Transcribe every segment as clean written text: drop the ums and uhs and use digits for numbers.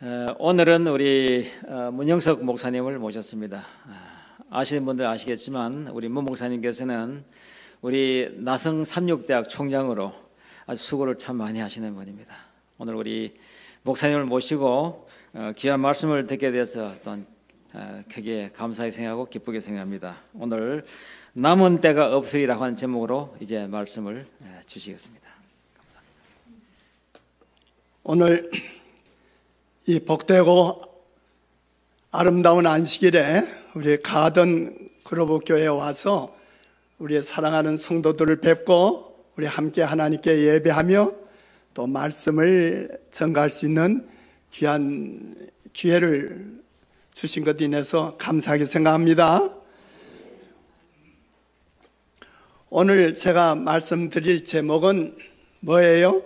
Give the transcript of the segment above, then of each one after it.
오늘은 우리 문영석 목사님을 모셨습니다. 아시는 분들 아시겠지만 우리 문 목사님께서는 우리 나성 삼육대학 총장으로 아주 수고를 참 많이 하시는 분입니다. 오늘 우리 목사님을 모시고 귀한 말씀을 듣게 돼서 또한 크게 감사히 생각하고 기쁘게 생각합니다. 오늘 남은 때가 없으리라고 하는 제목으로 이제 말씀을 주시겠습니다. 감사합니다. 오늘 이 복되고 아름다운 안식일에 우리 가든 그로브 교회에 와서 우리 사랑하는 성도들을 뵙고 우리 함께 하나님께 예배하며 또 말씀을 전가할 수 있는 귀한 기회를 주신 것 인해서 감사하게 생각합니다. 오늘 제가 말씀드릴 제목은 뭐예요?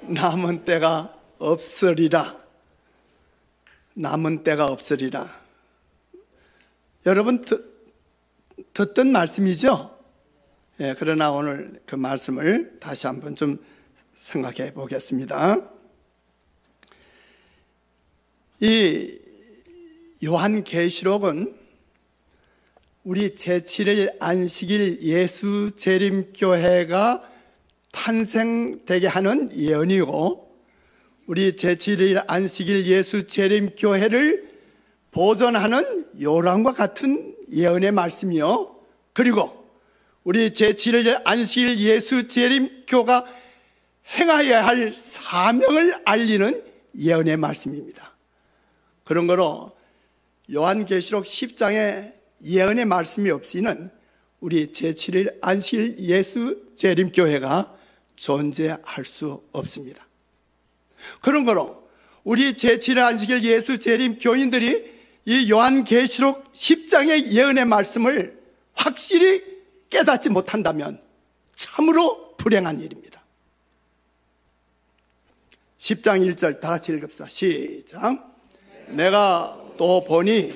남은 때가 없으리라. 남은 때가 없으리라. 여러분 듣던 말씀이죠? 예, 그러나 오늘 그 말씀을 다시 한번 좀 생각해 보겠습니다. 이 요한계시록은 우리 제7일 안식일 예수 재림교회가 탄생되게 하는 예언이고, 우리 제7일 안식일 예수 재림교회를 보존하는 요람과 같은 예언의 말씀이요, 그리고 우리 제7일 안식일 예수 재림교가 행하여야 할 사명을 알리는 예언의 말씀입니다. 그런 거로 요한계시록 10장에 예언의 말씀이 없이는 우리 제7일 안식일 예수 재림교회가 존재할 수 없습니다. 그런 거로 우리 제7일 안식일 예수 재림 교인들이 이 요한계시록 10장의 예언의 말씀을 확실히 깨닫지 못한다면 참으로 불행한 일입니다. 10장 1절 다 같이 읽읍시다. 시작. 내가 또 보니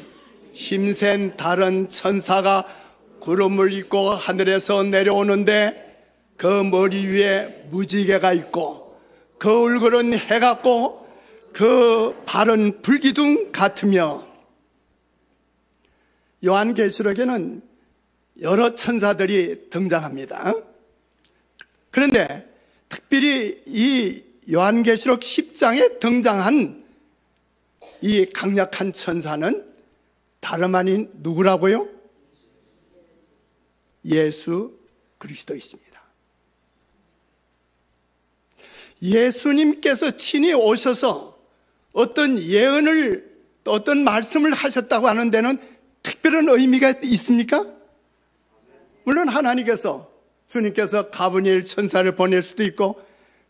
힘센 다른 천사가 구름을 입고 하늘에서 내려오는데 그 머리 위에 무지개가 있고 그 얼굴은 해 같고 그 발은 불기둥 같으며. 요한계시록에는 여러 천사들이 등장합니다. 그런데 특별히 이 요한계시록 10장에 등장한 이 강력한 천사는 다름 아닌 누구라고요? 예수 그리스도이십니다. 예수님께서 친히 오셔서 어떤 예언을 또 어떤 말씀을 하셨다고 하는 데는 특별한 의미가 있습니까? 물론 하나님께서, 주님께서 가브리엘 천사를 보낼 수도 있고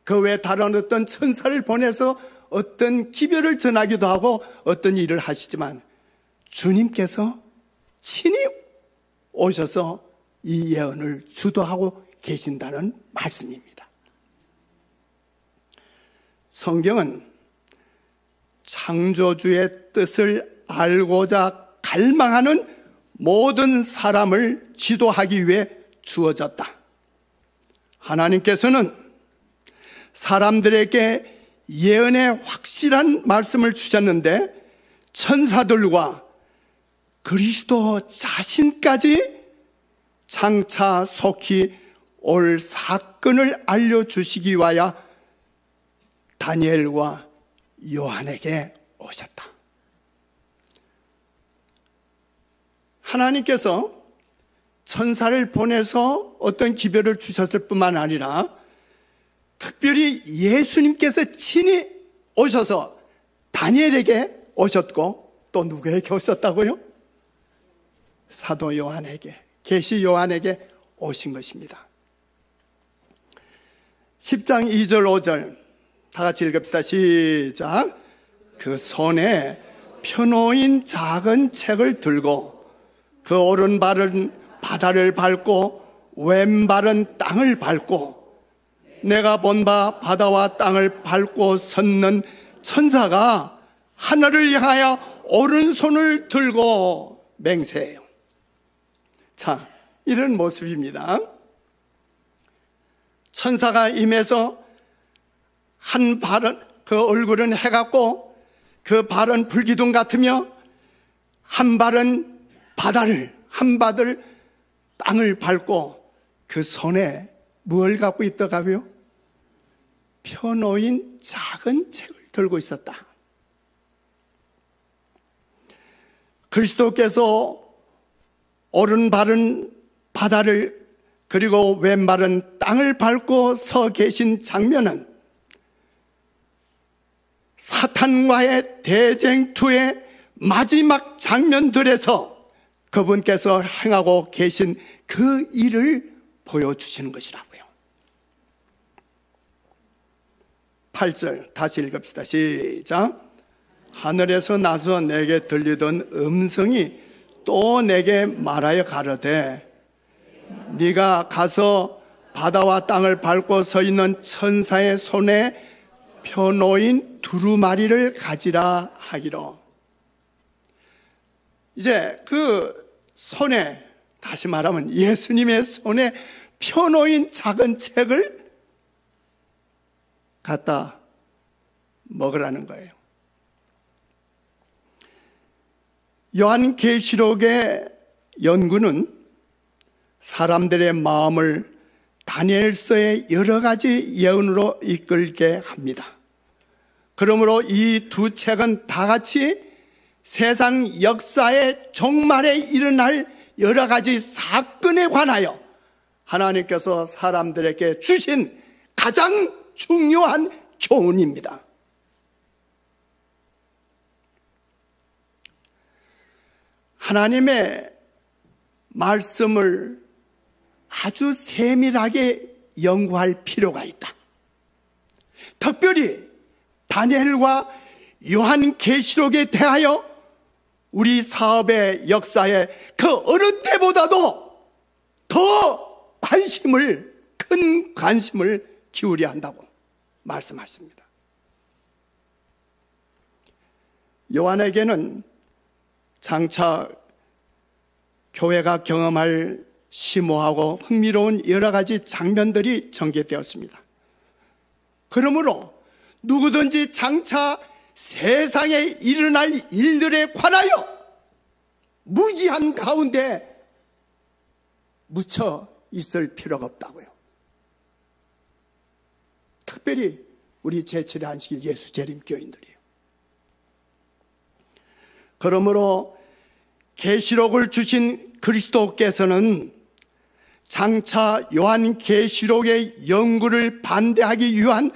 그 외에 다른 어떤 천사를 보내서 어떤 기별을 전하기도 하고 어떤 일을 하시지만 주님께서 친히 오셔서 이 예언을 주도하고 계신다는 말씀입니다. 성경은 창조주의 뜻을 알고자 갈망하는 모든 사람을 지도하기 위해 주어졌다. 하나님께서는 사람들에게 예언의 확실한 말씀을 주셨는데 천사들과 그리스도 자신까지 장차 속히 올 사건을 알려주시기 위하여 다니엘과 요한에게 오셨다. 하나님께서 천사를 보내서 어떤 기별을 주셨을 뿐만 아니라 특별히 예수님께서 친히 오셔서 다니엘에게 오셨고 또 누구에게 오셨다고요? 사도 요한에게, 계시 요한에게 오신 것입니다. 10장 2절 5절 다 같이 읽읍시다. 시작. 그 손에 펴놓인 작은 책을 들고 그 오른발은 바다를 밟고 왼발은 땅을 밟고 내가 본 바 바다와 땅을 밟고 섰는 천사가 하늘을 향하여 오른손을 들고 맹세해요. 자, 이런 모습입니다. 천사가 임해서 한 발은 그 얼굴은 해같고 그 발은 불기둥 같으며 한 발은 바다를, 한 발을 땅을 밟고 그 손에 뭘 갖고 있더라고요? 펴놓인 작은 책을 들고 있었다. 그리스도께서 오른발은 바다를 그리고 왼발은 땅을 밟고 서 계신 장면은 사탄과의 대쟁투의 마지막 장면들에서 그분께서 행하고 계신 그 일을 보여주시는 것이라고요. 8절 다시 읽읍시다. 시작. 하늘에서 나서 내게 들리던 음성이 또 내게 말하여 가로되 네가 가서 바다와 땅을 밟고 서 있는 천사의 손에 펴놓인 두루마리를 가지라 하기로. 이제 그 손에, 다시 말하면 예수님의 손에 펴놓인 작은 책을 갖다 먹으라는 거예요. 요한계시록의 연구는 사람들의 마음을 다니엘서의 여러 가지 예언으로 이끌게 합니다. 그러므로 이 두 책은 다 같이 세상 역사의 종말에 일어날 여러 가지 사건에 관하여 하나님께서 사람들에게 주신 가장 중요한 교훈입니다. 하나님의 말씀을 아주 세밀하게 연구할 필요가 있다. 특별히 다니엘과 요한계시록에 대하여 우리 사업의 역사에 그 어느 때보다도 더 큰 관심을 기울여야 한다고 말씀하십니다. 요한에게는 장차 교회가 경험할 심오하고 흥미로운 여러 가지 장면들이 전개되었습니다. 그러므로 누구든지 장차 세상에 일어날 일들에 관하여 무지한 가운데 묻혀 있을 필요가 없다고요. 특별히 우리 제7회 안식일 예수 재림 교인들이요. 그러므로 계시록을 주신 그리스도께서는 장차 요한계시록의 연구를 반대하기 위한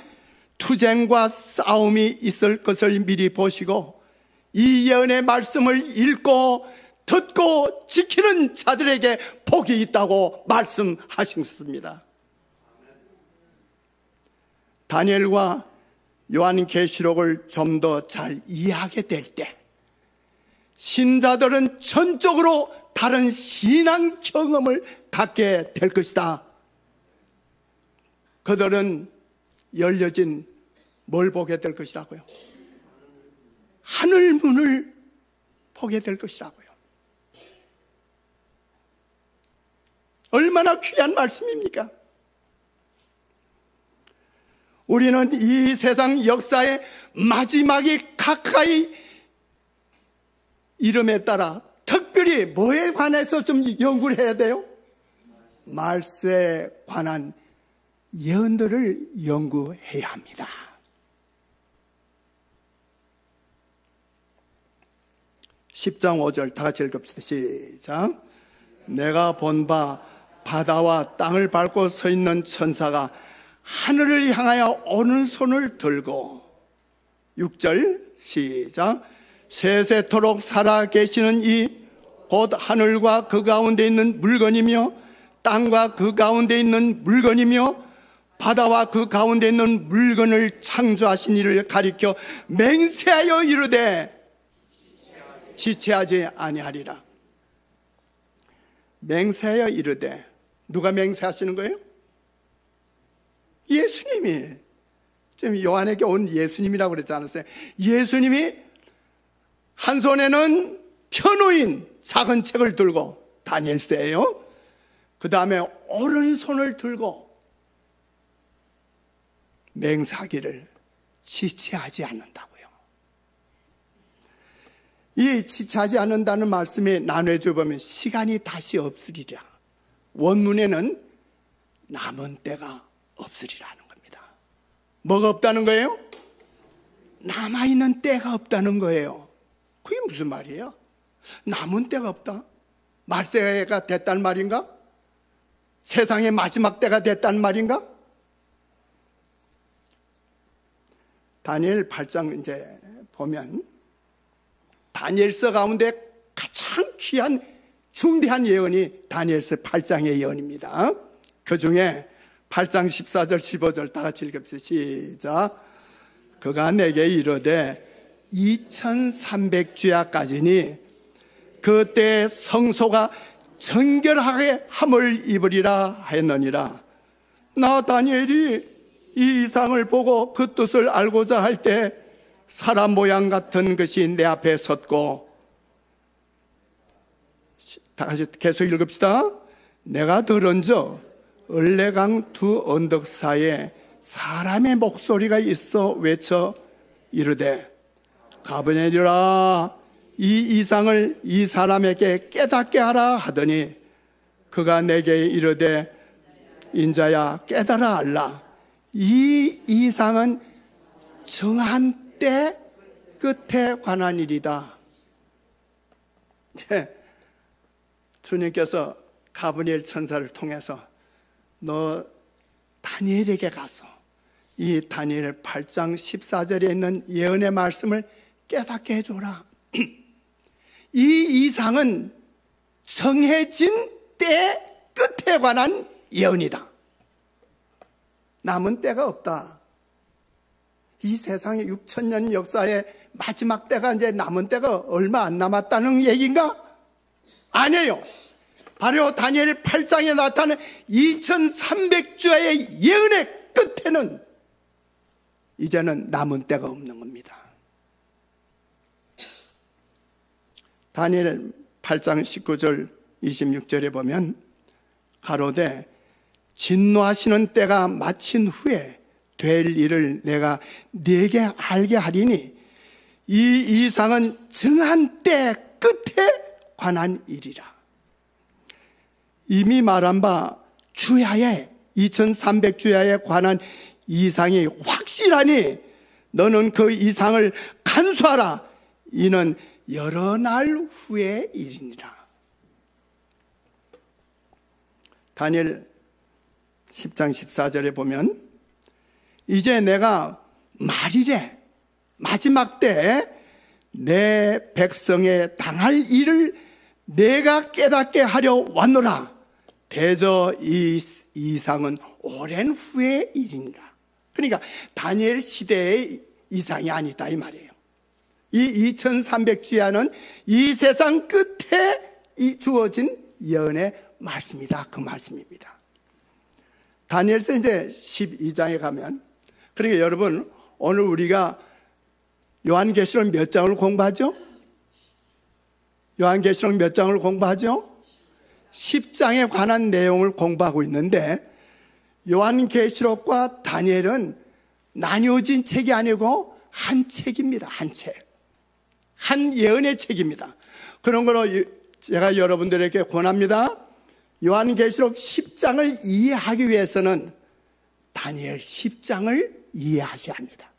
투쟁과 싸움이 있을 것을 미리 보시고 이 예언의 말씀을 읽고 듣고 지키는 자들에게 복이 있다고 말씀하셨습니다. 다니엘과 요한계시록을 좀 더 잘 이해하게 될 때 신자들은 전적으로 다른 신앙 경험을 갖게 될 것이다. 그들은 열려진 뭘 보게 될 것이라고요? 하늘문을 보게 될 것이라고요. 얼마나 귀한 말씀입니까? 우리는 이 세상 역사의 마지막이 가까이 이름에 따라 특별히 뭐에 관해서 좀 연구를 해야 돼요? 말세에 관한 예언들을 연구해야 합니다. 10장 5절 다 같이 읽읍시다. 시작. 내가 본 바 바다와 땅을 밟고 서 있는 천사가 하늘을 향하여 오른손을 들고 6절 시작. 세세토록 살아 계시는 이 곧 하늘과 그 가운데 있는 물건이며 땅과 그 가운데 있는 물건이며 바다와 그 가운데 있는 물건을 창조하신 이를 가리켜 맹세하여 이르되 지체하지 아니하리라. 맹세하여 이르되, 누가 맹세하시는 거예요? 예수님이. 지금 요한에게 온 예수님이라고 그랬지 않았어요? 예수님이 한 손에는 펴놓인 작은 책을 들고, 다니엘서예요. 그 다음에 오른손을 들고 맹세하기를 지체하지 않는다고요. 이 지체하지 않는다는 말씀에 나눠져 보면 시간이 다시 없으리라. 원문에는 남은 때가 없으리라는 겁니다. 뭐가 없다는 거예요? 남아있는 때가 없다는 거예요. 그게 무슨 말이에요? 남은 때가 없다? 말세가 됐단 말인가? 세상의 마지막 때가 됐단 말인가? 다니엘 8장 이제 보면 다니엘서 가운데 가장 귀한 중대한 예언이 다니엘서 8장의 예언입니다. 그 중에 8장 14절 15절 다 같이 읽읍시다. 시작. 그가 내게 이르되 2300주야까지니 그때 성소가 정결하게 함을 입으리라 하였느니라. 나 다니엘이 이 이상을 보고 그 뜻을 알고자 할 때 사람 모양 같은 것이 내 앞에 섰고, 다 같이 계속 읽읍시다. 내가 들은저 을레강 두 언덕 사이에 사람의 목소리가 있어 외쳐 이르되 가버니라 이 이상을 이 사람에게 깨닫게 하라 하더니 그가 내게 이르되 인자야 깨달아 알라. 이 이상은 정한 때 끝에 관한 일이다. 주님께서 가브리엘 천사를 통해서 너 다니엘에게 가서 이 다니엘 8장 14절에 있는 예언의 말씀을 깨닫게 해줘라. 이 이상은 정해진 때 끝에 관한 예언이다. 남은 때가 없다. 이 세상의 6000년 역사의 마지막 때가 이제 남은 때가 얼마 안 남았다는 얘기인가? 아니에요. 바로 다니엘 8장에 나타나는 2300주의 예언의 끝에는 이제는 남은 때가 없는 겁니다. 다니엘 8장 19절 26절에 보면 가로되 진노하시는 때가 마친 후에 될 일을 내가 네게 알게 하리니 이 이상은 정한 때 끝에 관한 일이라. 이미 말한 바 주야에 2300주야에 관한 이상이 확실하니 너는 그 이상을 간수하라. 이는 여러 날 후의 일이니라. 다니엘 10장 14절에 보면 이제 내가 말이래 마지막 때 내 백성에 당할 일을 내가 깨닫게 하려 왔노라. 대저 이 이상은 오랜 후의 일이니라. 그러니까 다니엘 시대의 이상이 아니다 이 말이에요. 이 2300주야는 이 세상 끝에 주어진 예언의 말씀이다. 그 말씀입니다. 다니엘서 이제 12장에 가면, 그러니까 여러분 오늘 우리가 요한계시록 몇 장을 공부하죠? 요한계시록 몇 장을 공부하죠? 10장에 관한 내용을 공부하고 있는데 요한계시록과 다니엘은 나뉘어진 책이 아니고 한 책입니다. 한 책. 한 예언의 책입니다. 그런 거로 제가 여러분들에게 권합니다. 요한계시록 10장을 이해하기 위해서는 다니엘 10장을 이해하셔야 합니다.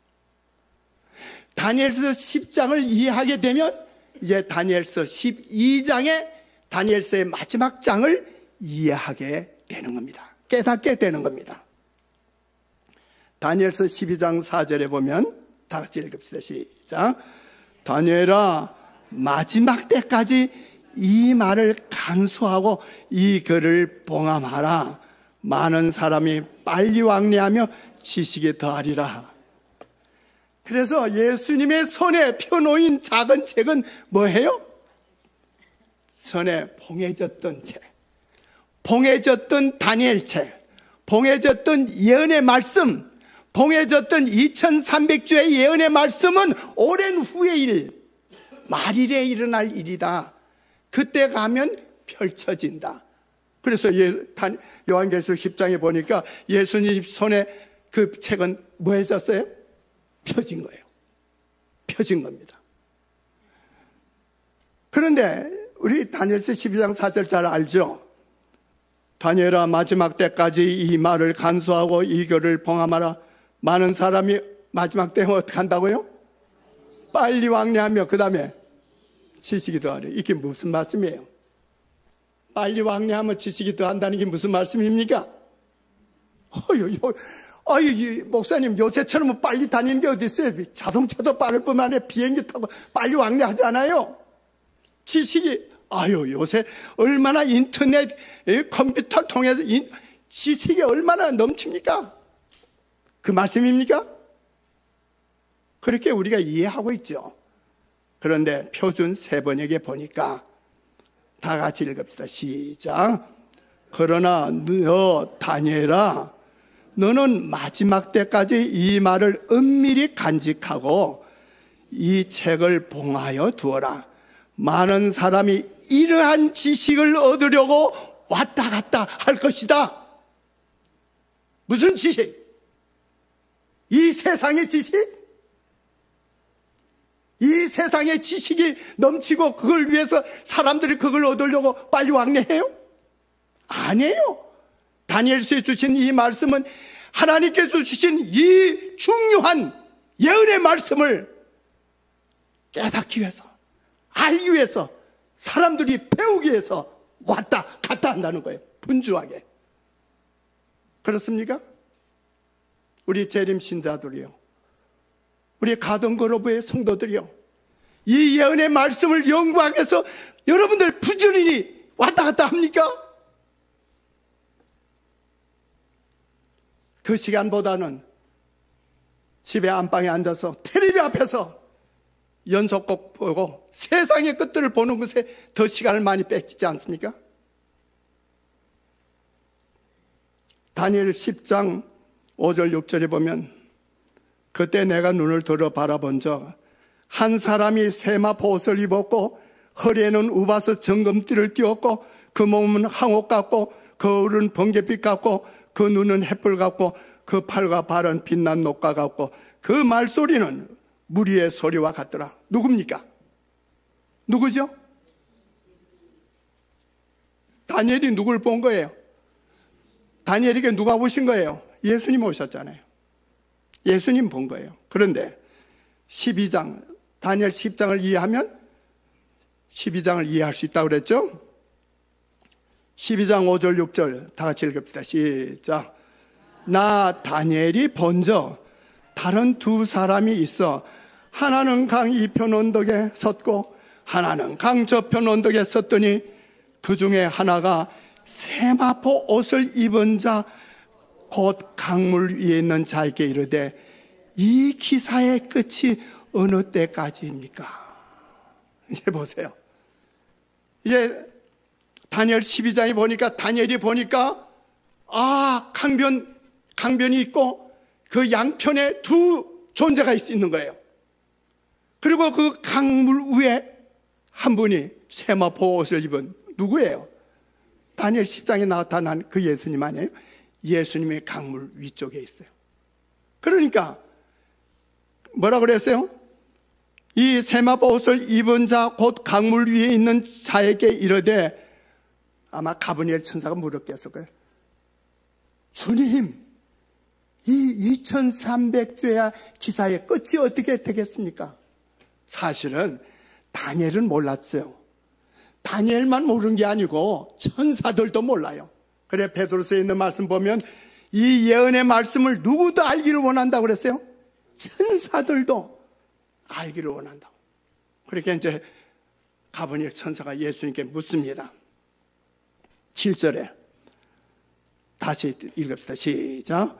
다니엘서 10장을 이해하게 되면 이제 다니엘서 12장에 다니엘서의 마지막 장을 이해하게 되는 겁니다. 깨닫게 되는 겁니다. 다니엘서 12장 4절에 보면 다 같이 읽읍시다. 시작. 다니엘아 마지막 때까지 이 말을 간수하고 이 글을 봉함하라. 많은 사람이 빨리 왕래하며 지식이 더하리라. 그래서 예수님의 손에 펴놓인 작은 책은 뭐예요? 손에 봉해졌던 책, 봉해졌던 다니엘 책, 봉해졌던 예언의 말씀, 봉해졌던 2300주의 예언의 말씀은 오랜 후의 일, 말일에 일어날 일이다. 그때 가면 펼쳐진다. 그래서 요한계시록 10장에 보니까 예수님 손에 그 책은 뭐 해졌어요? 펴진 거예요. 펴진 겁니다. 그런데 우리 다니엘서 12장 4절 잘 알죠? 다니엘아, 마지막 때까지 이 말을 간수하고 이 글을 봉함하라. 많은 사람이 마지막 때에 어떻게 한다고요? 빨리 왕래하며 그 다음에 지식이 더하리. 이게 무슨 말씀이에요? 빨리 왕래하면 지식이 더한다는 게 무슨 말씀입니까? 목사님, 요새처럼 빨리 다니는 게 어디 있어요? 자동차도 빠를 뿐만 아니라 비행기 타고 빨리 왕래하지 않아요? 지식이, 요새 얼마나 인터넷, 컴퓨터 통해서 지식이 얼마나 넘칩니까? 그 말씀입니까? 그렇게 우리가 이해하고 있죠. 그런데 표준 세 번역에 보니까 다 같이 읽읍시다. 시작. 그러나 너 다니엘아, 너는 마지막 때까지 이 말을 은밀히 간직하고 이 책을 봉하여 두어라. 많은 사람이 이러한 지식을 얻으려고 왔다 갔다 할 것이다. 무슨 지식? 이 세상의 지식? 이 세상의 지식이 넘치고 그걸 위해서 사람들이 그걸 얻으려고 빨리 왕래해요? 아니에요. 다니엘서에 주신 이 말씀은 하나님께서 주신 이 중요한 예언의 말씀을 깨닫기 위해서, 알기 위해서, 사람들이 배우기 위해서 왔다 갔다 한다는 거예요. 분주하게. 그렇습니까? 우리 재림 신자들이요, 우리 가든그로브의 성도들이요, 이 예언의 말씀을 연구하기 위해서 여러분들 부지런히 왔다 갔다 합니까? 그 시간보다는 집에 안방에 앉아서 텔레비 앞에서 연속곡 보고 세상의 것들을 보는 것에 더 시간을 많이 뺏기지 않습니까? 다니엘 10장 5절 6절에 보면, 그때 내가 눈을 들어 바라본즉 한 사람이 세마포 옷을 입었고 허리에는 우바스 정금띠를 띄웠고 그 몸은 항옥 같고 그 얼은 번갯빛 같고 그 눈은 햇불 같고 그 팔과 발은 빛난 녹과 같고 그 말소리는 무리의 소리와 같더라. 누굽니까? 누구죠? 다니엘이 누굴 본 거예요? 다니엘에게 누가 오신 거예요? 예수님 오셨잖아요. 예수님 본 거예요. 그런데 12장, 다니엘 10장을 이해하면 12장을 이해할 수 있다고 그랬죠? 12장 5절 6절 다 같이 읽읍시다. 시작. 나 다니엘이 본저 다른 두 사람이 있어 하나는 강 이편 언덕에 섰고 하나는 강 저편 언덕에 섰더니 그 중에 하나가 세마포 옷을 입은 자 곧 강물 위에 있는 자에게 이르되 이 기사의 끝이 어느 때까지입니까? 이제 보세요. 이제 다니엘 12장에 보니까, 다니엘이 보니까 강변이 있고 그 양편에 두 존재가 있는 거예요. 그리고 그 강물 위에 한 분이 세마포 옷을 입은 누구예요? 다니엘 10장에 나타난 그 예수님 아니에요? 예수님의 강물 위쪽에 있어요. 그러니까 뭐라 그랬어요? 이 세마포 옷을 입은 자 곧 강물 위에 있는 자에게 이르되, 아마 가브리엘 천사가 물었겠을 거예요. 주님, 이 2300주의 기사의 끝이 어떻게 되겠습니까? 사실은 다니엘은 몰랐어요. 다니엘만 모르는 게 아니고 천사들도 몰라요. 그래 베드로서에 있는 말씀 보면 이 예언의 말씀을 누구도 알기를 원한다고 그랬어요? 천사들도 알기를 원한다고. 그렇게 이제 가브리엘 천사가 예수님께 묻습니다. 7절에 다시 읽읍시다. 시작.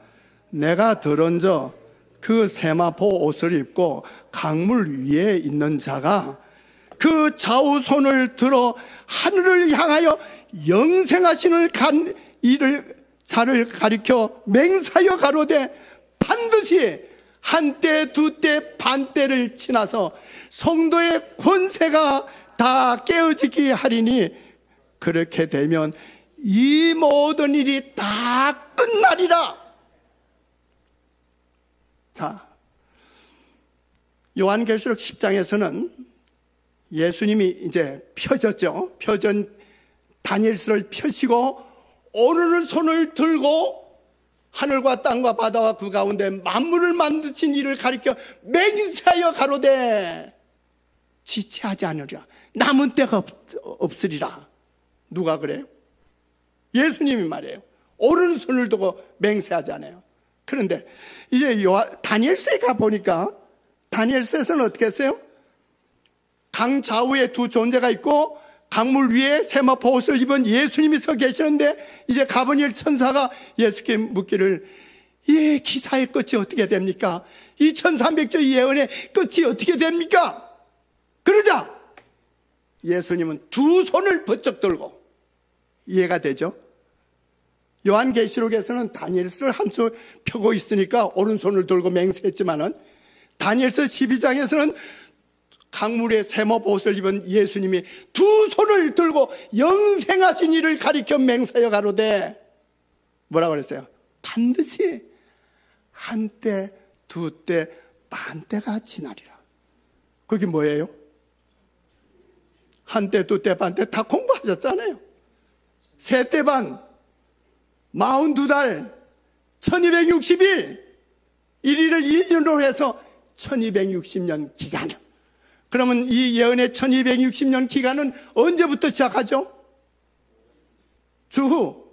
내가 들은저 그 세마포 옷을 입고 강물 위에 있는 자가 그 좌우 손을 들어 하늘을 향하여 영생하시는 이를 자를 가리켜 맹사여 가로되 반드시 한때 두때 반때를 지나서 성도의 권세가 다 깨어지게 하리니 그렇게 되면 이 모든 일이 다 끝나리라. 자, 요한계시록 10장에서는 예수님이 이제 펴졌죠. 펴진 다니엘서를 펴시고 오른손을 들고 하늘과 땅과 바다와 그 가운데 만물을 만드신 이를 가리켜 맹세하여 가로되 지체하지 않으리라. 남은 때가 없으리라. 누가 그래요? 예수님이 말해요. 오른손을 두고 맹세하지 않아요. 그런데 이제 다니엘서에 가보니까 다니엘서에서는 어떻게 했어요? 강 좌우에 두 존재가 있고 강물 위에 세마포 옷을 입은 예수님이 서 계시는데 이제 가브리엘 천사가 예수께 묻기를 이 기사의 끝이 어떻게 됩니까? 2300조 예언의 끝이 어떻게 됩니까? 그러자 예수님은 두 손을 번쩍 들고 이해가 되죠? 요한계시록에서는 다니엘서를 한 손 펴고 있으니까 오른손을 들고 맹세했지만은 다니엘서 12장에서는 강물에 세마포 옷을 입은 예수님이 두 손을 들고 영생하신 이를 가리켜 맹세하여 가로되 뭐라고 그랬어요? 반드시 한때, 두때, 반때가 지나리라. 그게 뭐예요? 한때, 두때, 반때 다 공부하셨잖아요. 세때 반, 42달, 1260일, 1일을 1년으로 해서 1260년 기간. 그러면 이 예언의 1260년 기간은 언제부터 시작하죠? 주후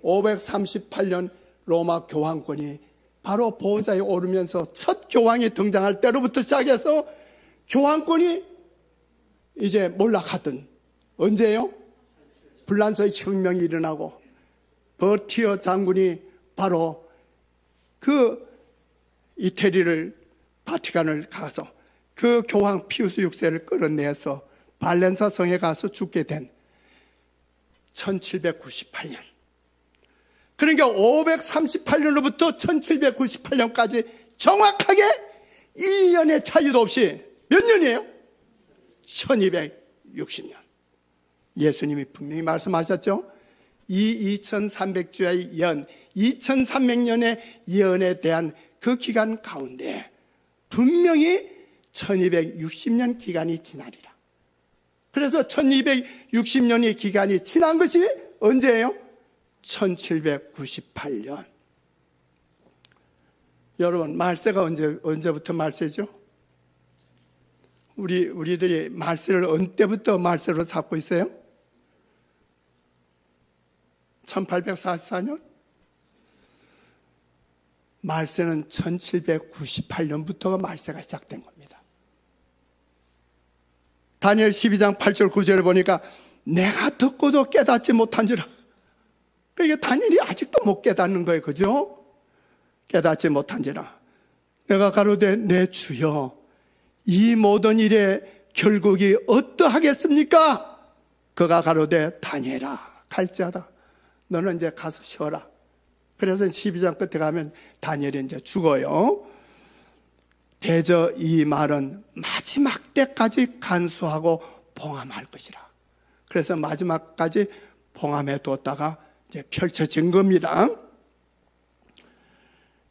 538년 로마 교황권이 바로 보호자에 오르면서 첫 교황이 등장할 때로부터 시작해서 교황권이 이제 몰락하던 언제예요? 불란서의 혁명이 일어나고 버티어 장군이 바로 그 이태리를 바티칸을 가서 그 교황 피우스 6세를 끌어내서 발렌사 성에 가서 죽게 된 1798년. 그러니까 538년로부터 1798년까지 정확하게 1년의 차이도 없이 몇 년이에요? 1260년. 예수님이 분명히 말씀하셨죠? 이 2300주의 연, 2300년의 예언에 대한 그 기간 가운데 분명히 1260년 기간이 지나리라. 그래서 1260년의 기간이 지난 것이 언제예요? 1798년. 여러분, 말세가 언제부터 말세죠? 우리들이 말세를 언제부터 말세로 잡고 있어요? 1844년? 말세는 1798년부터가 말세가 시작된 겁니다. 다니엘 12장 8절 9절을 보니까 내가 듣고도 깨닫지 못한지라. 그러니까 다니엘이 아직도 못 깨닫는 거예요. 그죠? 깨닫지 못한지라. 내가 가로되 내 주여 이 모든 일의 결국이 어떠하겠습니까? 그가 가로되 다니엘아 갈지어다. 너는 이제 가서 쉬어라. 그래서 12장 끝에 가면 다니엘이 이제 죽어요. 대저 이 말은 마지막 때까지 간수하고 봉함할 것이라. 그래서 마지막까지 봉함해 뒀다가 이제 펼쳐진 겁니다.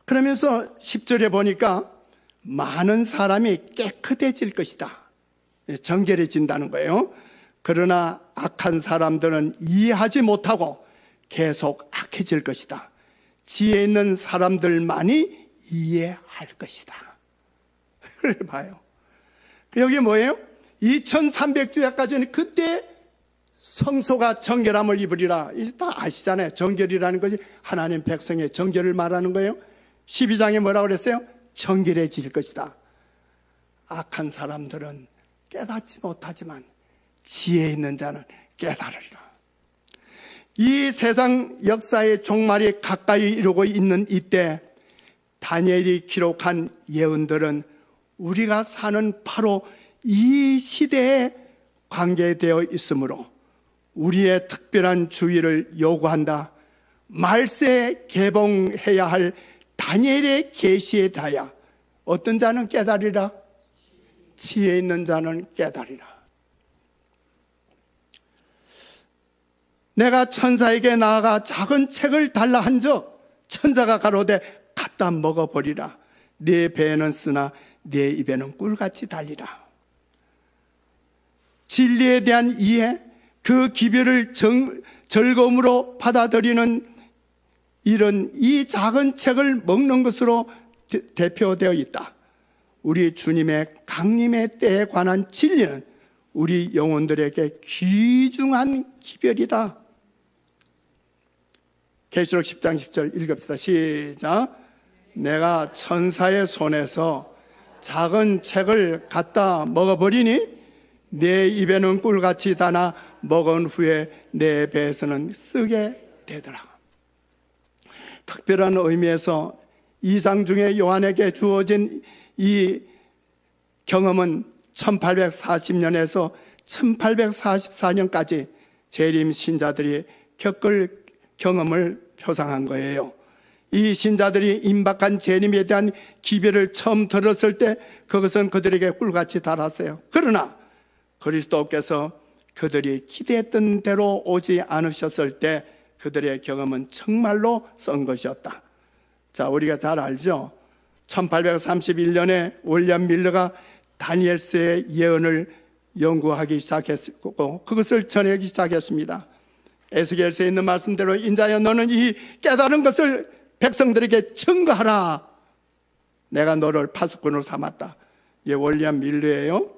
그러면서 10절에 보니까 많은 사람이 깨끗해질 것이다. 정결해진다는 거예요. 그러나 악한 사람들은 이해하지 못하고 계속 악해질 것이다. 지혜 있는 사람들만이 이해할 것이다. 그래 봐요. 여기 뭐예요? 2300주야까지는 그때 성소가 정결함을 입으리라. 이제 다 아시잖아요. 정결이라는 것이 하나님 백성의 정결을 말하는 거예요. 12장에 뭐라고 그랬어요? 정결해질 것이다. 악한 사람들은 깨닫지 못하지만 지혜 있는 자는 깨달으리라. 이 세상 역사의 종말이 가까이 이루고 있는 이때 다니엘이 기록한 예언들은 우리가 사는 바로 이 시대에 관계되어 있으므로 우리의 특별한 주의를 요구한다. 말세에 개봉해야 할 다니엘의 계시에 대하여 어떤 자는 깨달으리라? 지혜 있는 자는 깨달으리라. 내가 천사에게 나아가 작은 책을 달라 한즉 천사가 가로되 갖다 먹어버리라. 네 배에는 쓰나 내 입에는 꿀같이 달리라. 진리에 대한 이해, 그 기별을 즐거움으로 받아들이는 이런 이 작은 책을 먹는 것으로 대표되어 있다. 우리 주님의 강림의 때에 관한 진리는 우리 영혼들에게 귀중한 기별이다. 계시록 10장 10절 읽읍시다. 시작. 내가 천사의 손에서 작은 책을 갖다 먹어버리니 내 입에는 꿀같이 다나 먹은 후에 내 배에서는 쓰게 되더라. 특별한 의미에서 이상 중에 요한에게 주어진 이 경험은 1840년에서 1844년까지 재림 신자들이 겪을 경험을 표상한 거예요. 이 신자들이 임박한 재림에 대한 기별을 처음 들었을 때 그것은 그들에게 꿀같이 달았어요. 그러나 그리스도께서 그들이 기대했던 대로 오지 않으셨을 때 그들의 경험은 정말로 썬 것이었다. 자, 우리가 잘 알죠? 1831년에 윌리엄 밀러가 다니엘서의 예언을 연구하기 시작했고 그것을 전하기 시작했습니다. 에스겔서에 있는 말씀대로 인자여 너는 이 깨달은 것을 백성들에게 증거하라. 내가 너를 파수꾼으로 삼았다. 이게 윌리엄 밀러예요.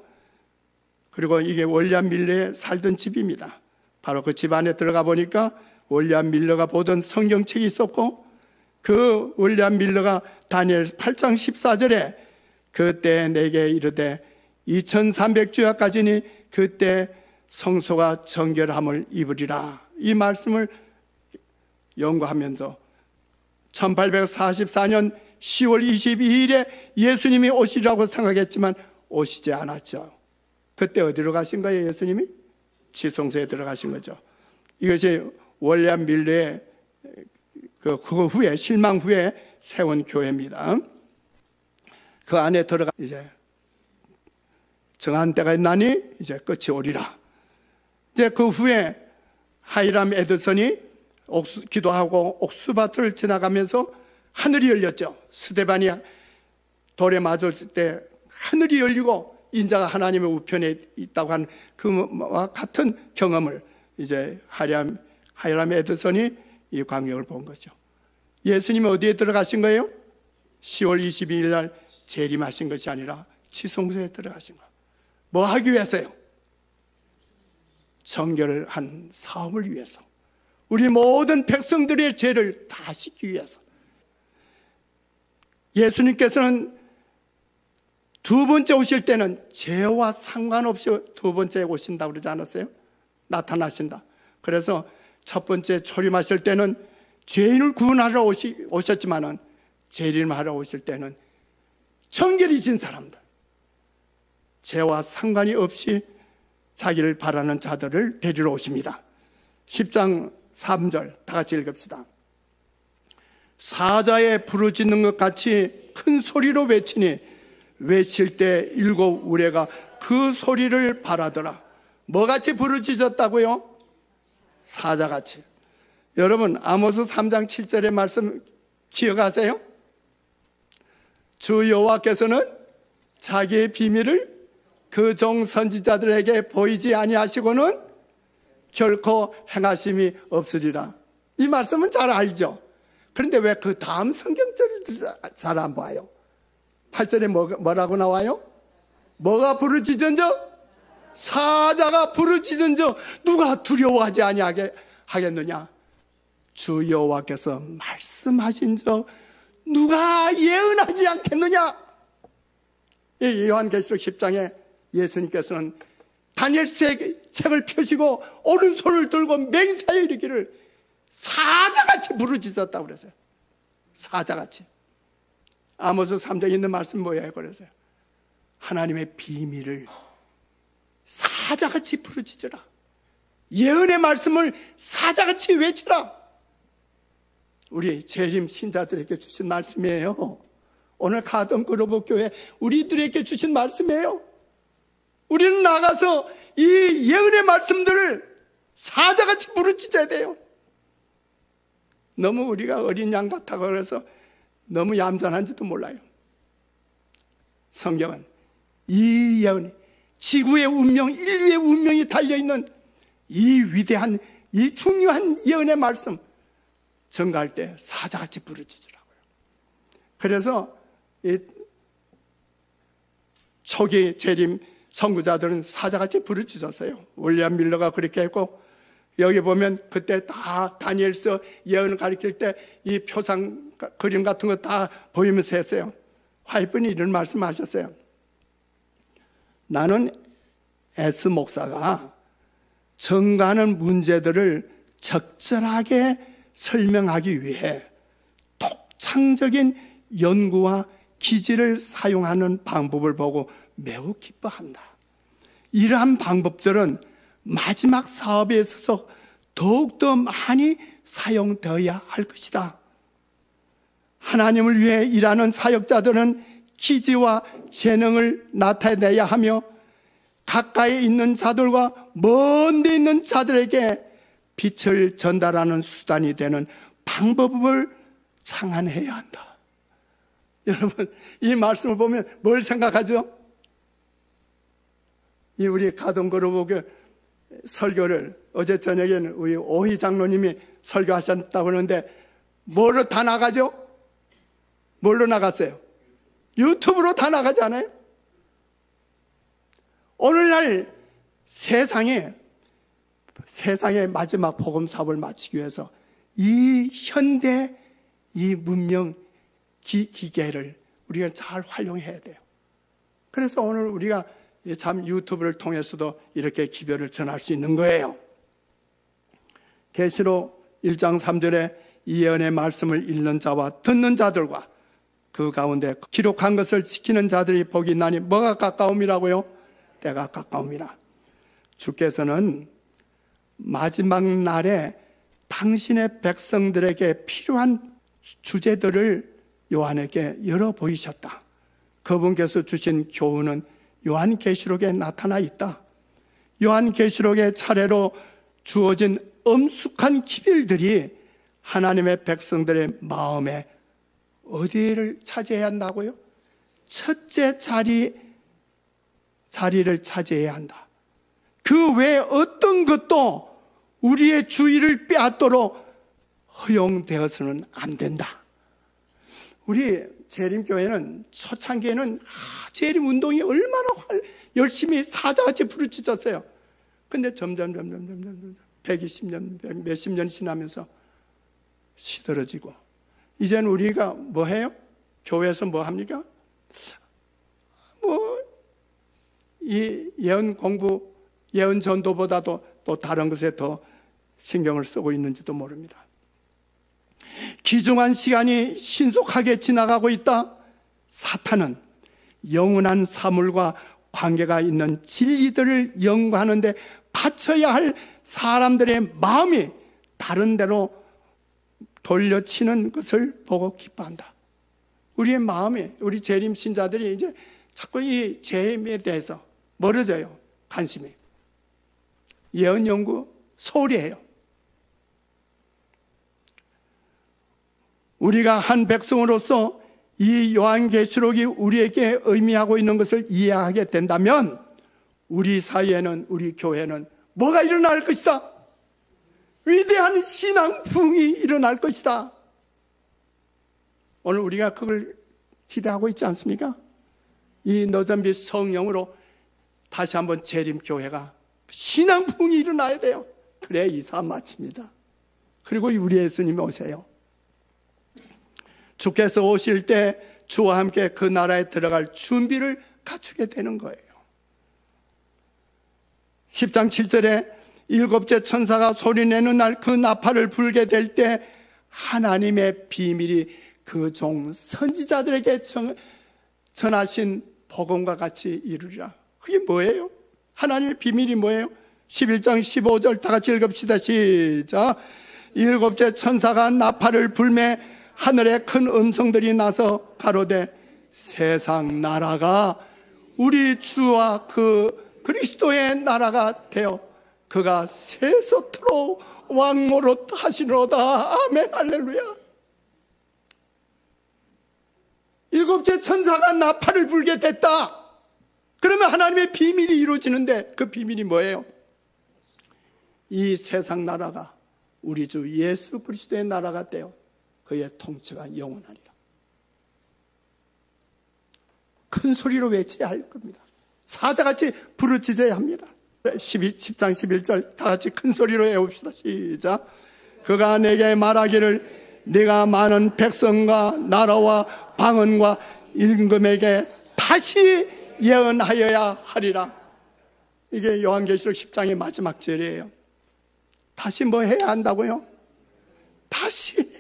그리고 이게 윌리엄 밀러의 살던 집입니다. 바로 그 집 안에 들어가 보니까 윌리엄 밀러가 보던 성경책이 있었고 그 윌리엄 밀러가 다니엘 8장 14절에 그때 내게 이르되 2300주야까지니 그때 성소가 정결함을 입으리라. 이 말씀을 연구하면서 1844년 10월 22일에 예수님이 오시라고 생각했지만 오시지 않았죠. 그때 어디로 가신 거예요? 예수님이? 지성소에 들어가신 거죠. 이것이 윌리엄 밀러의 그 후에 실망 후에 세운 교회입니다. 그 안에 들어가 이제 정한 때가 있나니 이제 끝이 오리라. 이제 그 후에 하이람 에드슨이 기도하고 옥수밭을 지나가면서 하늘이 열렸죠. 스데반이 돌에 맞았을 때 하늘이 열리고 인자가 하나님의 우편에 있다고 한 그와 같은 경험을 이제 하이람 에드슨이 이 광경을 본 거죠. 예수님이 어디에 들어가신 거예요? 10월 22일 날 재림하신 것이 아니라 지성소에 들어가신 거예요. 뭐 하기 위해서요? 정결을 한 사업을 위해서, 우리 모든 백성들의 죄를 다 씻기 위해서. 예수님께서는 두 번째 오실 때는 죄와 상관없이 두 번째 오신다고 그러지 않았어요? 나타나신다. 그래서 첫 번째 초림하실 때는 죄인을 구원하러 오셨지만은 재림하러 오실 때는 정결이신 사람들, 죄와 상관이 없이 자기를 바라는 자들을 데리러 오십니다. 10장 3절 다 같이 읽읍시다. 사자에 부르짖는 것 같이 큰 소리로 외치니 외칠 때 일곱 우레가 그 소리를 바라더라. 뭐같이 부르짖었다고요? 사자같이. 여러분 아모스 3장 7절의 말씀 기억하세요? 주 여호와께서는 자기의 비밀을 그 종 선지자들에게 보이지 아니하시고는 결코 행하심이 없으리라. 이 말씀은 잘 알죠. 그런데 왜 그 다음 성경절을 잘 안 봐요? 8절에 뭐라고 나와요? 뭐가 부르짖은저? 사자가 부르짖은저 누가 두려워하지 아니하게 하겠느냐? 주 여호와께서 말씀하신 저 누가 예언하지 않겠느냐? 이 요한계시록 10장에 예수님께서는 다니엘서의 책을 펴시고 오른손을 들고 맹세하여 이르기를 사자같이 부르짖었다고 그랬어요. 사자같이. 아모스 3장에 있는 말씀 뭐예요? 그랬어요. 하나님의 비밀을 사자같이 부르짖으라. 예언의 말씀을 사자같이 외치라. 우리 재림 신자들에게 주신 말씀이에요. 오늘 가던 그로브 교회 우리들에게 주신 말씀이에요. 우리는 나가서 이 예언의 말씀들을 사자같이 부르짖어야 돼요. 너무 우리가 어린 양 같아 그래서 너무 얌전한지도 몰라요. 성경은 이 예언이 지구의 운명, 인류의 운명이 달려있는 이 위대한, 이 중요한 예언의 말씀 전가할 때 사자같이 부르짖으라고요. 그래서 이 초기 재림 선구자들은 사자같이 부르짖었어요. 윌리엄 밀러가 그렇게 했고, 여기 보면 그때 다 다니엘서 예언을 가리킬 때 이 표상 그림 같은 거 다 보이면서 했어요. 화이트분이 이런 말씀하셨어요. 나는 에스 목사가 전가하는 문제들을 적절하게 설명하기 위해 독창적인 연구와 기지를 사용하는 방법을 보고 매우 기뻐한다. 이러한 방법들은 마지막 사업에 있어서 더욱더 많이 사용되어야 할 것이다. 하나님을 위해 일하는 사역자들은 기지와 재능을 나타내야 하며 가까이 있는 자들과 먼 데 있는 자들에게 빛을 전달하는 수단이 되는 방법을 창안해야 한다. 여러분, 이 말씀을 보면 뭘 생각하죠? 이 우리 가동거룩의 설교를 어제 저녁에는 우리 오희 장로님이 설교하셨다고 하는데 뭐로 다 나가죠? 뭘로 나갔어요? 유튜브로 다 나가잖아요. 오늘날 세상의 마지막 복음 사업을 마치기 위해서 이 현대 이 문명 기계를 우리가 잘 활용해야 돼요. 그래서 오늘 우리가 참 유튜브를 통해서도 이렇게 기별을 전할 수 있는 거예요. 계시록 1장 3절에 이 예언의 말씀을 읽는 자와 듣는 자들과 그 가운데 기록한 것을 지키는 자들이 복이 있나니 뭐가 가까움이라고요? 때가 가까움이라. 주께서는 마지막 날에 당신의 백성들에게 필요한 주제들을 요한에게 열어 보이셨다. 그분께서 주신 교훈은 요한계시록에 나타나 있다. 요한계시록의 차례로 주어진 엄숙한 기별들이 하나님의 백성들의 마음에 어디를 차지해야 한다고요? 첫째 자리를 차지해야 한다. 그 외에 어떤 것도 우리의 주의를 빼앗도록 허용되어서는 안 된다. 우리 재림교회는 초창기에는 재림 운동이 얼마나 열심히 사자같이 부르짖었어요. 근데 점점 120년, 몇십 년 지나면서 시들어지고, 이제는 우리가 뭐 해요? 교회에서 뭐 합니까? 이 예언 공부, 예언 전도보다도 또 다른 것에 더 신경을 쓰고 있는지도 모릅니다. 귀중한 시간이 신속하게 지나가고 있다. 사탄은 영원한 사물과 관계가 있는 진리들을 연구하는 데 바쳐야 할 사람들의 마음이 다른 데로 돌려치는 것을 보고 기뻐한다. 우리의 마음이, 우리 재림 신자들이 이제 자꾸 이 재림에 대해서 멀어져요. 관심이. 예언 연구 소홀히 해요. 우리가 한 백성으로서 이 요한계시록이 우리에게 의미하고 있는 것을 이해하게 된다면 우리 사이에는, 우리 교회는 뭐가 일어날 것이다. 위대한 신앙 부흥이 일어날 것이다. 오늘 우리가 그걸 기대하고 있지 않습니까? 이 너전빛 성령으로 다시 한번 재림교회가 신앙 부흥이 일어나야 돼요. 그래야 이 삶 마칩니다. 그리고 우리 예수님이 오세요. 주께서 오실 때 주와 함께 그 나라에 들어갈 준비를 갖추게 되는 거예요. 10장 7절에 일곱째 천사가 소리내는 날 그 나팔을 불게 될 때 하나님의 비밀이 그 종 선지자들에게 전하신 복음과 같이 이루리라. 그게 뭐예요? 하나님의 비밀이 뭐예요? 11장 15절 다 같이 읽읍시다. 시작. 일곱째 천사가 나팔을 불매 하늘에 큰 음성들이 나서 가로되 세상 나라가 우리 주와 그 그리스도의 나라가 되어 그가 세속토록 왕노릇 하시노다. 아멘 할렐루야. 7째 천사가 나팔을 불게 됐다. 그러면 하나님의 비밀이 이루어지는데 그 비밀이 뭐예요? 이 세상 나라가 우리 주 예수 그리스도의 나라가 되어 그의 통치가 영원하리라. 큰 소리로 외쳐야 할 겁니다. 사자같이 부르짖어야 합니다. 10장 11절 다 같이 큰 소리로 외웁시다. 시작. 그가 내게 말하기를 네가 많은 백성과 나라와 방언과 임금에게 다시 예언하여야 하리라. 이게 요한계시록 10장의 마지막 절이에요. 다시 뭐 해야 한다고요? 다시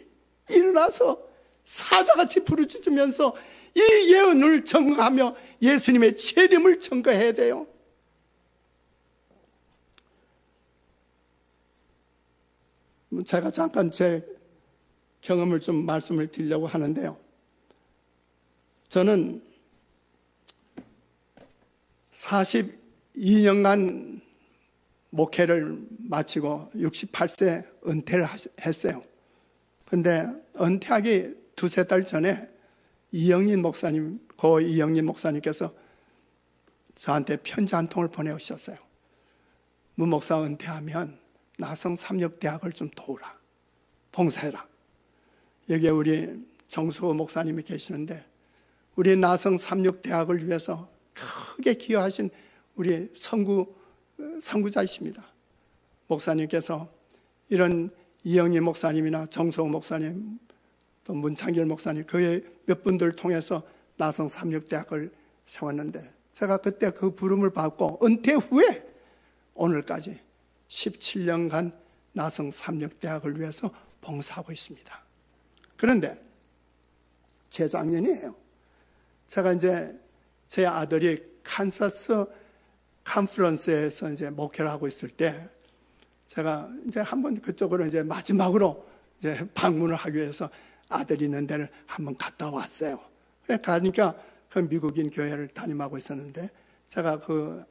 일어나서 사자같이 부르짖으면서 이 예언을 증거하며 예수님의 재림을 증거해야 돼요. 제가 잠깐 제 경험을 좀 말씀을 드리려고 하는데요. 저는 42년간 목회를 마치고 68세 은퇴를 했어요. 근데 은퇴하기 두세 달 전에 이영린 목사님, 고 이영린 목사님께서 저한테 편지 한 통을 보내오셨어요. 문 목사 은퇴하면 나성 삼육대학을 좀 도우라. 봉사해라. 여기에 우리 정수호 목사님이 계시는데 우리 나성 삼육대학을 위해서 크게 기여하신 우리 선구자이십니다. 목사님께서 이런 이영희 목사님이나 정소호 목사님 또 문창길 목사님 그의 몇 분들 통해서 나성 삼육대학을 세웠는데 제가 그때 그 부름을 받고 은퇴 후에 오늘까지 17년간 나성 삼육대학을 위해서 봉사하고 있습니다. 그런데 재작년이에요. 제가 이제 제 아들이 칸사스 컨퍼런스에서 이제 목회를 하고 있을 때 제가 이제 한번 그쪽으로 이제 마지막으로 이제 방문을 하기 위해서 아들이 있는 데를 한번 갔다 왔어요. 가니까 그 미국인 교회를 담임하고 있었는데 제가 그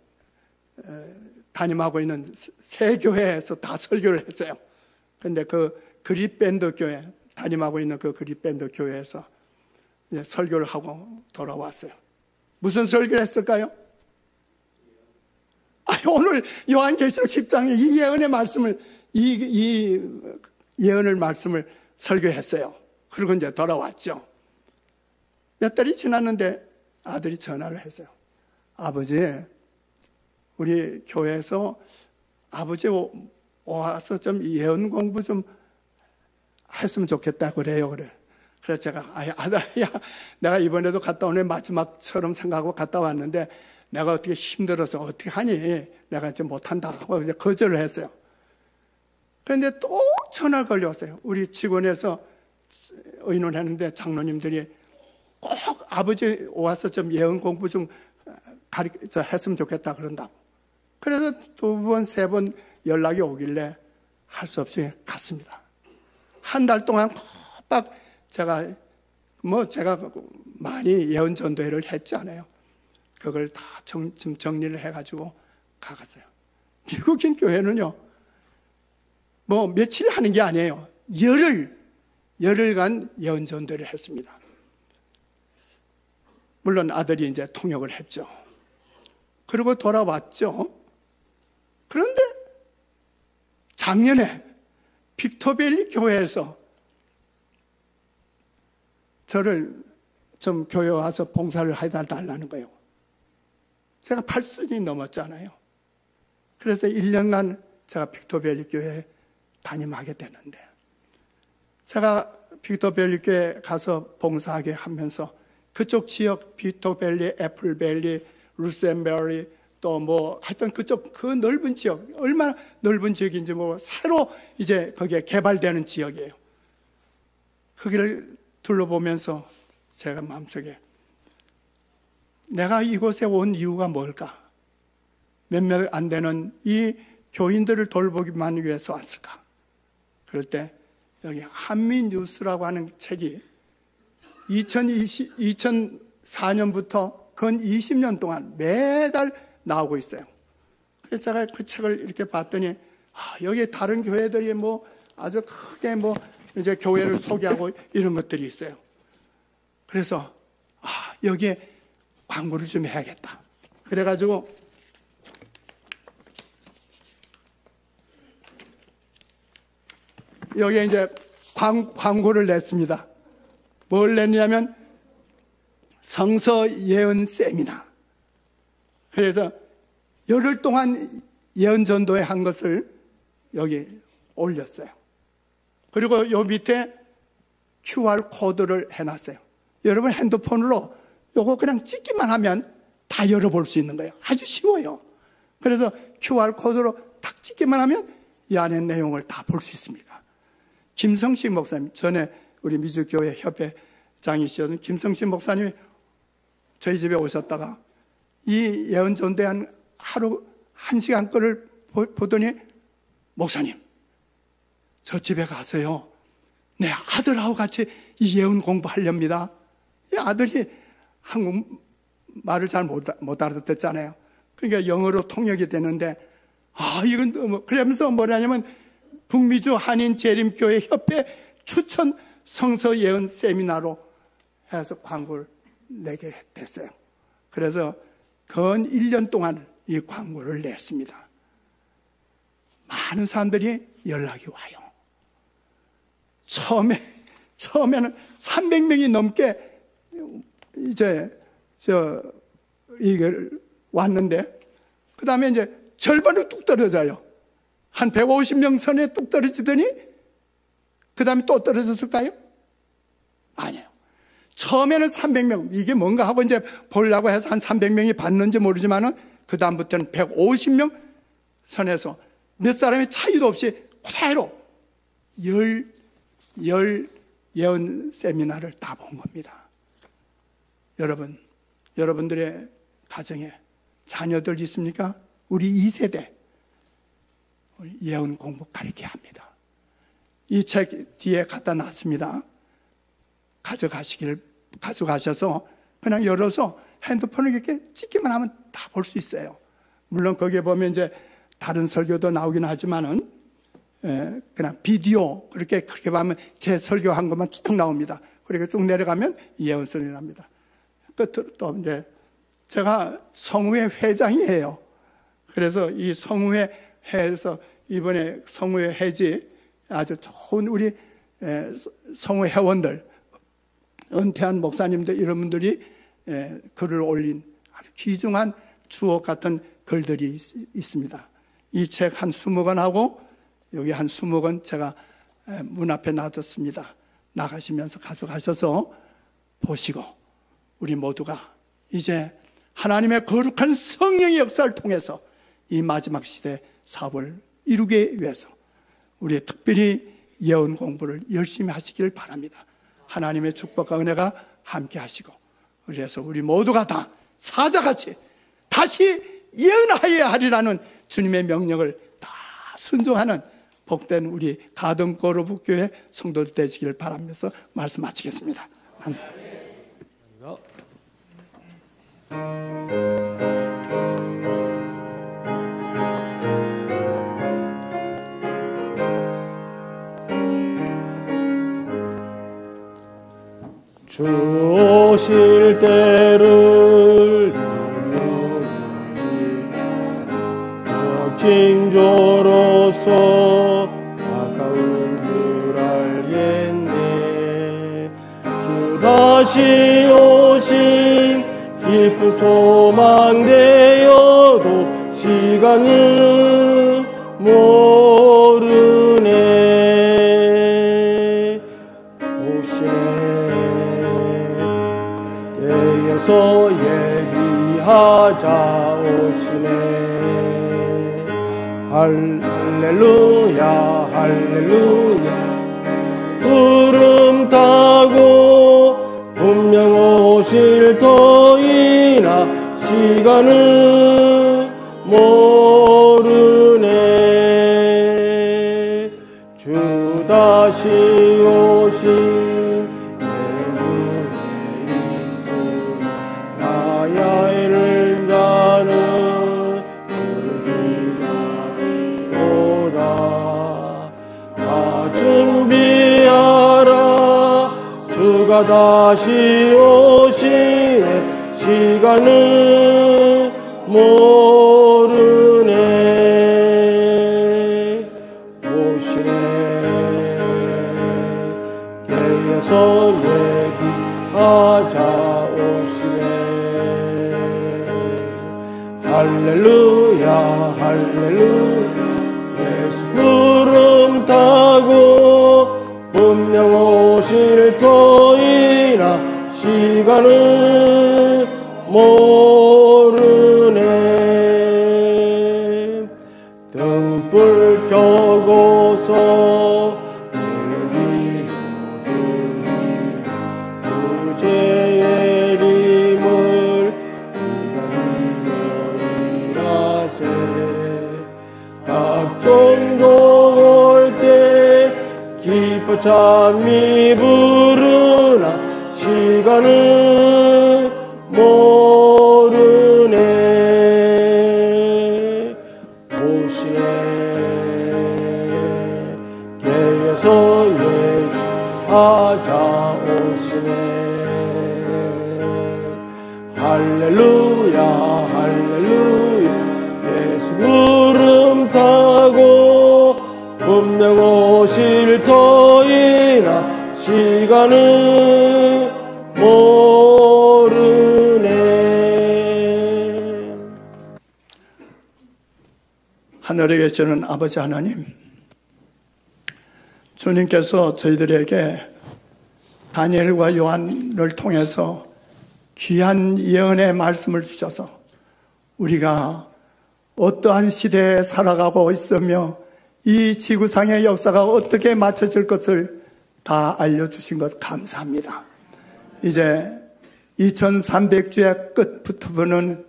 담임하고 있는 세 교회에서 다 설교를 했어요. 근데 그 그립밴드 교회 담임하고 있는 그 그립밴드 교회에서 이제 설교를 하고 돌아왔어요. 무슨 설교를 했을까요? 오늘 요한계시록 10장에 이 예언의 말씀을 이 예언을 말씀을 설교했어요. 그리고 이제 돌아왔죠. 몇 달이 지났는데 아들이 전화를 했어요. 아버지, 우리 교회에서 아버지 와서 좀 예언 공부 좀 했으면 좋겠다 그래요. 그래서 제가 아들야, 내가 이번에도 갔다 오네 마지막처럼 생각하고 갔다 왔는데 내가 어떻게 힘들어서 어떻게 하니? 내가 이제 못한다 하고 이제 거절을 했어요. 그런데 또 전화가 걸려왔어요. 우리 직원에서 의논했는데 장로님들이 꼭 아버지 와서 좀 예언 공부 좀 했으면 좋겠다 그런다고. 그래서 2번, 3번 연락이 오길래 할 수 없이 갔습니다. 한 달 동안 빡 제가 많이 예언 전도회를 했지 않아요. 그걸 다 정리를 해가지고 가갔어요. 미국인 교회는요, 뭐 며칠 하는 게 아니에요. 열흘간 예언 전도회를 했습니다. 물론 아들이 이제 통역을 했죠. 그리고 돌아왔죠. 그런데 작년에 빅토밸리 교회에서 저를 좀 교회 와서 봉사를 해달라는 거예요. 제가 80이 넘었잖아요. 그래서 1년간 제가 빅토밸리 교회에 담임하게 됐는데 제가 빅토밸리 교회에 가서 봉사하게 하면서 그쪽 지역 빅토밸리, 애플밸리, 루센베리 또 뭐 하여튼 그쪽 그 넓은 지역 얼마나 넓은 지역인지 뭐 새로 이제 거기에 개발되는 지역이에요. 거기를 둘러보면서 제가 마음속에 내가 이곳에 온 이유가 뭘까? 몇몇 안 되는 이 교인들을 돌보기만 위해서 왔을까? 그럴 때 여기 한미뉴스라고 하는 책이 2004년부터 근 20년 동안 매달 나오고 있어요. 그래서 제가 그 책을 이렇게 봤더니 여기 다른 교회들이 뭐 아주 크게 뭐 이제 교회를 소개하고 이런 것들이 있어요. 그래서 여기에 광고를 좀 해야겠다. 그래가지고 여기에 이제 광고를 냈습니다. 뭘 냈냐면 성서 예언 세미나. 그래서 열흘 동안 예언 전도회 한 것을 여기 올렸어요. 그리고 요 밑에 QR 코드를 해놨어요. 여러분 핸드폰으로 요거 그냥 찍기만 하면 다 열어볼 수 있는 거예요. 아주 쉬워요. 그래서 QR 코드로 딱 찍기만 하면 이 안에 내용을 다 볼 수 있습니다. 김성식 목사님, 전에 우리 미주교회 협회장이시던 김성식 목사님이 저희 집에 오셨다가 이 예언 전도회 한 하루 1시간 거를 보더니 목사님, 저 집에 가서요 내 아들하고 같이 이 예언 공부하렵니다. 이 아들이 한국 말을 잘 못 알아듣잖아요. 그러니까 영어로 통역이 되는데 이건 그러면서 뭐냐면 북미주 한인 재림교회 협회 추천 성서 예언 세미나로 해서 광고를 내게 됐어요. 그래서 건 1년 동안 이 광고를 냈습니다. 많은 사람들이 연락이 와요. 처음에는 300명이 넘게 이걸 왔는데, 그 다음에 이제 절반으로 뚝 떨어져요. 한 150명 선에 뚝 떨어지더니, 그 다음에 또 떨어졌을까요? 아니에요. 처음에는 300명, 이게 뭔가 하고 이제 보려고 해서 한 300명이 봤는지 모르지만은, 그 다음부터는 150명 선에서 몇 사람의 차이도 없이 그대로 열 예언 세미나를 다 본 겁니다. 여러분들의 가정에 자녀들 있습니까? 우리 2세대 예언 공부 가르쳐야 합니다. 이 책 뒤에 갖다 놨습니다. 가져가셔서 그냥 열어서 핸드폰을 이렇게 찍기만 하면 다 볼 수 있어요. 물론 거기에 보면 이제 다른 설교도 나오긴 하지만은 그냥 비디오 그렇게 보면 제 설교한 것만 쭉 나옵니다. 그렇게 쭉 내려가면 예언설이 납니다. 끝으로 또 이제 제가 성우회 회장이에요. 그래서 이 성우회에서 이번에 성우회 회지 아주 좋은 우리 성우 회원들, 은퇴한 목사님들 이런 분들이 글을 올린 아주 귀중한 주옥 같은 글들이 있습니다. 이 책 한 20권 여기 한 20권 제가 문 앞에 놔뒀습니다. 나가시면서 가져가셔서 보시고 우리 모두가 이제 하나님의 거룩한 성령의 역사를 통해서 이 마지막 시대 사업을 이루기 위해서 우리 특별히 예언 공부를 열심히 하시길 바랍니다. 하나님의 축복과 은혜가 함께 하시고 그래서 우리 모두가 다 사자같이 다시 예언하여야 하리라는 주님의 명령을 다 순종하는 복된 우리 가등거로북교회 성도들 되시길 바라면서 말씀 마치겠습니다. 감사합니다. 주 오실 때를 징조로서 가까운 줄 알겠네. 주 다시 오심 깊은 소망 되어도 시간은 모르네. 오시네 때에서 예비하자. 오시네 할렐루야 할렐루야. 구름 타고 분명 오실 터이나 시간은 모르네. 주 다시 오실 내 주에 있으니 나야 이를 자는 준비하라. 주가 다시 오시네. 시간을 모르네. 오시네 깨어서 예비하자 오시네. 할렐루야 할렐루야. 예수 구름 타고 분명 오실 터이나 시간을 모르네. 등불 켜고서 예비 주제 예림을 기다리려니라세. 각종도 올 때 기뻐 찬미 부르나 시간을 모르네. 오시네 깨어서 예비하자 오시네. 할렐루야 할렐루야. 예수 구름 타고 분명 오실 터이나 시간을 모르네. 하늘에 계시는 아버지 하나님, 주님께서 저희들에게 다니엘과 요한을 통해서 귀한 예언의 말씀을 주셔서 우리가 어떠한 시대에 살아가고 있으며 이 지구상의 역사가 어떻게 맞춰질 것을 다 알려주신 것 감사합니다. 이제 2300주의 끝부터는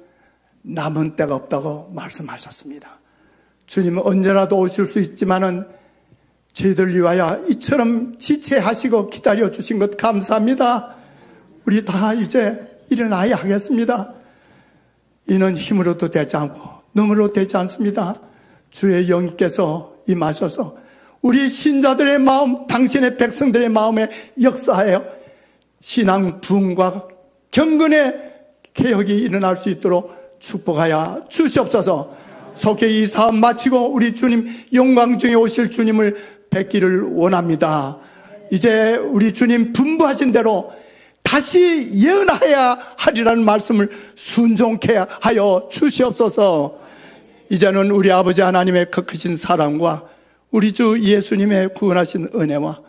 남은 때가 없다고 말씀하셨습니다. 주님은 언제라도 오실 수 있지만은 저희들 위하여 이처럼 지체하시고 기다려주신 것 감사합니다. 우리 다 이제 일어나야 하겠습니다. 이는 힘으로도 되지 않고 눈으로 되지 않습니다. 주의 영께서 임하셔서 우리 신자들의 마음, 당신의 백성들의 마음에 역사하여 신앙 부흥과 경건의 개혁이 일어날 수 있도록 축복하여 주시옵소서. 속히 이 사업 마치고 우리 주님 영광 중에 오실 주님을 뵙기를 원합니다. 이제 우리 주님 분부하신 대로 다시 예언하여야 하리라는 말씀을 순종케 하여 주시옵소서. 이제는 우리 아버지 하나님의 크신 사랑과 우리 주 예수님의 구원하신 은혜와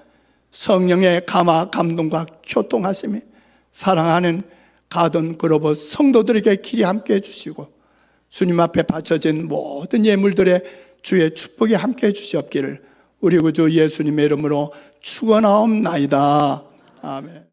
성령의 감화 감동과 교통하심이 사랑하는 가든 그로버 성도들에게 길이 함께 해주시고 주님 앞에 바쳐진 모든 예물들의 주의 축복이 함께 해주시옵기를 우리 구주 예수님의 이름으로 축원하옵나이다. 아멘.